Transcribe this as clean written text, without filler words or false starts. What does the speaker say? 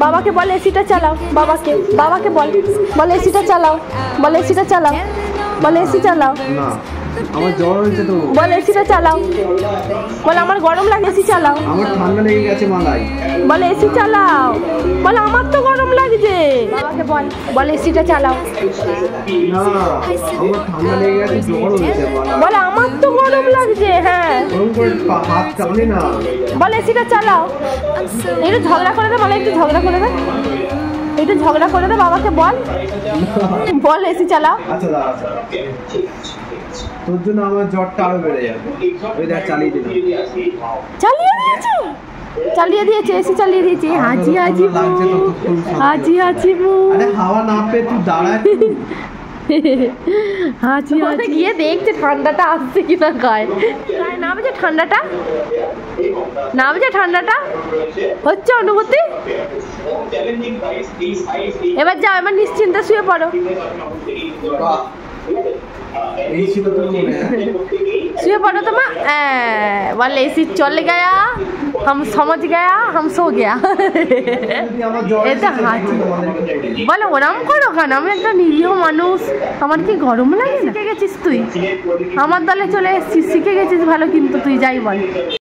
বাবাকে বল এসিটা চালাও, বাবাকে বল এসিটা চালাও, বল এসিটা চালাও, বল এসি চালাও। না আমার জ্বর হয়েছে তো। বল এসিটা চালাও, বল আমার গরম লাগে এসি চালাও। আমার ঠান্ডা লেগে গেছে মালাই। বল এসি চালাও, বল আমার তো গরম লাগছে। বাবাকে বল এসিটা চালাও। না আমার ঠান্ডা লেগে গেছে, জ্বর হয়েছে মালাই। বল আমার তো গরম লাগছে। হ্যাঁ ওরকম করে হাত টানে না। বল এসিটা চালাও। একটু ঝগড়া করে দে, বলে একটু ঝগড়া করে দে, একটু ঝগড়া করে দে বাবাকে বল, বল এসি চালাও। আচ্ছা আচ্ছা তোর জন্য আমার জ্বরটা আরো বেড়ে যাবে। ওই দেখ চালিয়ে দিলাম। চালিয়ে দিয়েছে এসি চালিয়ে দিয়েছে। হাজি হাজি লাগছে তো খুব। হাজি হাজি আরে হাওয়া না পেয়ে তুই দাঁড়া। হাজি হাজি গিয়ে দেখছে ঠান্ডাটা আসছে কিনা গায়ে। গায়ে নামছে ঠান্ডাটা, নামছে ঠান্ডাটা, হচ্ছে অনুভূতি। এবার যাও, এবার নিশ্চিন্তে শুয়ে পড়ো। এই ছিল তোর মনে। শুয়ে পড়ो तो माँ वाले एसी चल गया, हम समझ गया, हम सो गया। এটা হাঁচি বলো ওরাম করো কেন? আমি একটা নিরীহ মানুষ, আমার কি গরম লাগে না? শিখে গেছিস তুই, আমার দলে চলে এসেছিস, শিখে গেছিস ভালো, কিন্তু তুই যাই বল।